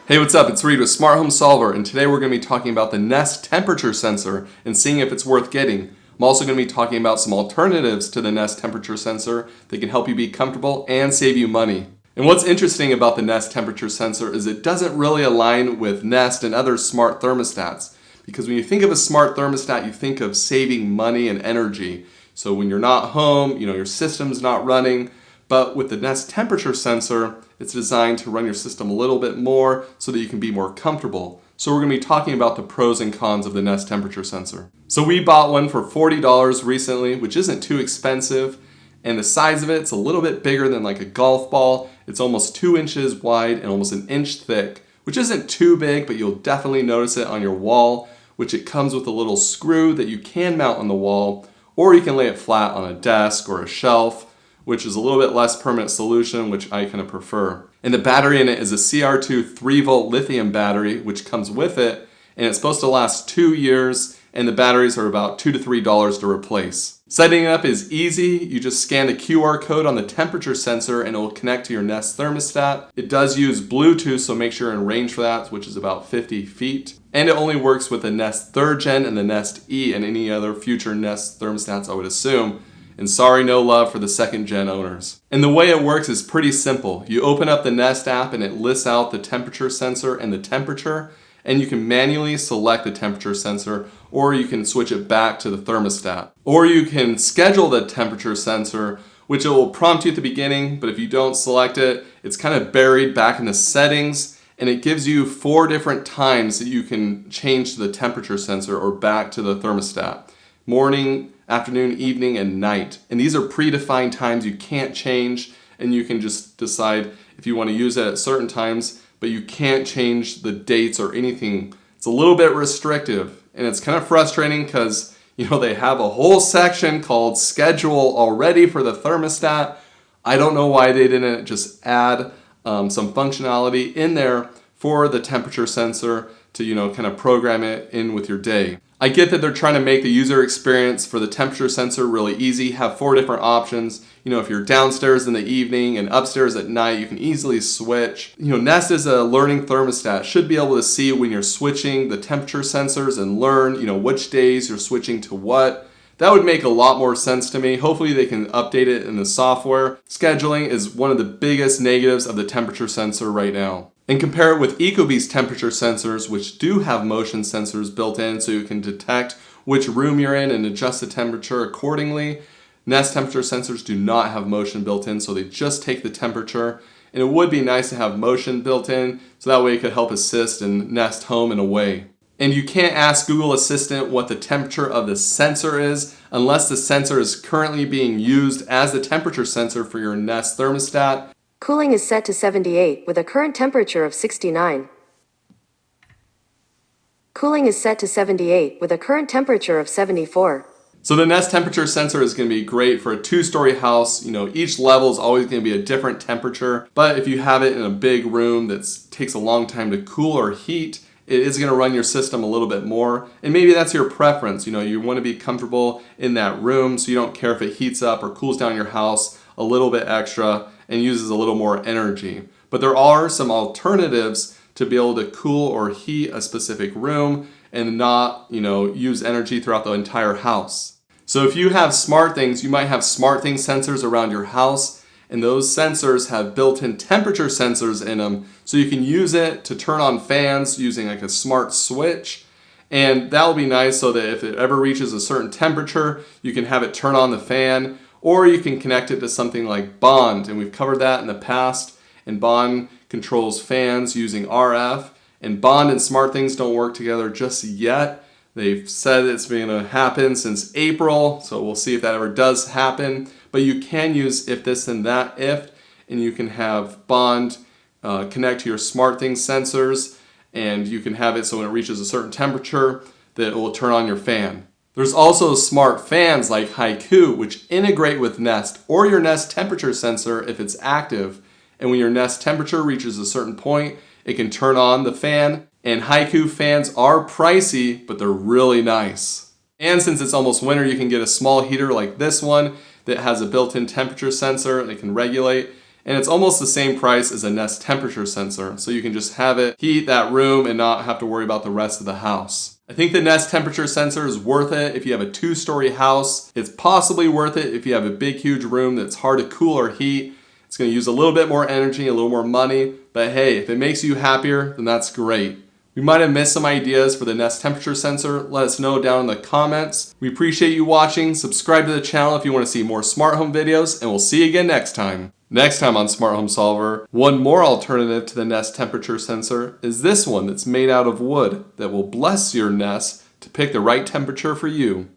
Hey, what's up? It's Reed with Smart Home Solver, and today we're going to be talking about the Nest temperature sensor and seeing if it's worth getting. I'm also going to be talking about some alternatives to the Nest temperature sensor that can help you be comfortable and save you money. And what's interesting about the Nest temperature sensor is it doesn't really align with Nest and other smart thermostats. Because when you think of a smart thermostat, you think of saving money and energy. So when you're not home, your system's not running. But with the Nest temperature sensor, it's designed to run your system a little bit more so that you can be more comfortable. So we're going to be talking about the pros and cons of the Nest temperature sensor. So we bought one for $40 recently, which isn't too expensive. And the size of it's a little bit bigger than like a golf ball. It's almost 2 inches wide and almost an inch thick, which isn't too big, but you'll definitely notice it on your wall, which it comes with a little screw that you can mount on the wall, or you can lay it flat on a desk or a shelf, which is a little bit less permanent solution, which I kind of prefer. And the battery in it is a CR2 3-volt lithium battery, which comes with it, and it's supposed to last 2 years, and the batteries are about $2 to $3 to replace. Setting it up is easy. You just scan the QR code on the temperature sensor and it will connect to your Nest thermostat. It does use Bluetooth, so make sure you're in range for that, which is about 50 feet. And it only works with the Nest 3rd Gen and the Nest E and any other future Nest thermostats, I would assume. And sorry, no love for the 2nd Gen owners. And the way it works is pretty simple. You open up the Nest app and it lists out the temperature sensor and the temperature, and you can manually select the temperature sensor, or you can switch it back to the thermostat. Or you can schedule the temperature sensor, which it will prompt you at the beginning, but if you don't select it, it's kind of buried back in the settings, and it gives you 4 different times that you can change the temperature sensor or back to the thermostat. Morning, afternoon, evening, and night. And these are predefined times you can't change, and you can just decide if you want to use it at certain times, but you can't change the dates or anything. It's a little bit restrictive, and it's kind of frustrating because they have a whole section called schedule already for the thermostat. I don't know why they didn't just add some functionality in there for the temperature sensor to kind of program it in with your day. I get that they're trying to make the user experience for the temperature sensor really easy, have 4 different options. If you're downstairs in the evening and upstairs at night, you can easily switch. Nest is a learning thermostat, should be able to see when you're switching the temperature sensors and learn, which days you're switching to what. That would make a lot more sense to me. Hopefully they can update it in the software. Scheduling is one of the biggest negatives of the temperature sensor right now. And compare it with Ecobee's temperature sensors, which do have motion sensors built in so you can detect which room you're in and adjust the temperature accordingly. Nest temperature sensors do not have motion built in, so they just take the temperature. And it would be nice to have motion built in, so that way it could help assist in Nest Home in a way. And you can't ask Google Assistant what the temperature of the sensor is unless the sensor is currently being used as the temperature sensor for your Nest thermostat. Cooling is set to 78 with a current temperature of 69. Cooling is set to 78 with a current temperature of 74. So the Nest temperature sensor is going to be great for a 2-story house. Each level is always going to be a different temperature. But if you have it in a big room that takes a long time to cool or heat, it is going to run your system a little bit more. And maybe that's your preference. You want to be comfortable in that room so you don't care if it heats up or cools down your house a little bit extra and uses a little more energy. But there are some alternatives to be able to cool or heat a specific room and not, use energy throughout the entire house. So if you have SmartThings, you might have SmartThings sensors around your house, and those sensors have built-in temperature sensors in them, so you can use it to turn on fans using like a smart switch. And that will be nice so that if it ever reaches a certain temperature, you can have it turn on the fan, or you can connect it to something like Bond, and we've covered that in the past. And Bond controls fans using RF, and Bond and SmartThings don't work together just yet. They've said it's going to happen since April, so we'll see if that ever does happen. But you can use if this and that if, and you can have Bond connect to your SmartThings sensors, and you can have it so when it reaches a certain temperature that it will turn on your fan. There's also smart fans like Haiku, which integrate with Nest or your Nest temperature sensor if it's active. And when your Nest temperature reaches a certain point, it can turn on the fan. And Haiku fans are pricey, but they're really nice. And since it's almost winter, you can get a small heater like this one that has a built-in temperature sensor that can regulate. and it's almost the same price as a Nest temperature sensor, so you can just have it heat that room and not have to worry about the rest of the house. I think the Nest temperature sensor is worth it if you have a 2-story house. It's possibly worth it if you have a big, huge room that's hard to cool or heat. It's going to use a little bit more energy, a little more money, but hey, if it makes you happier, then that's great. We might have missed some ideas for the Nest temperature sensor. Let us know down in the comments. We appreciate you watching. Subscribe to the channel if you want to see more smart home videos, and we'll see you again next time. Next time on Smart Home Solver, one more alternative to the Nest temperature sensor is this one that's made out of wood that will bless your Nest to pick the right temperature for you.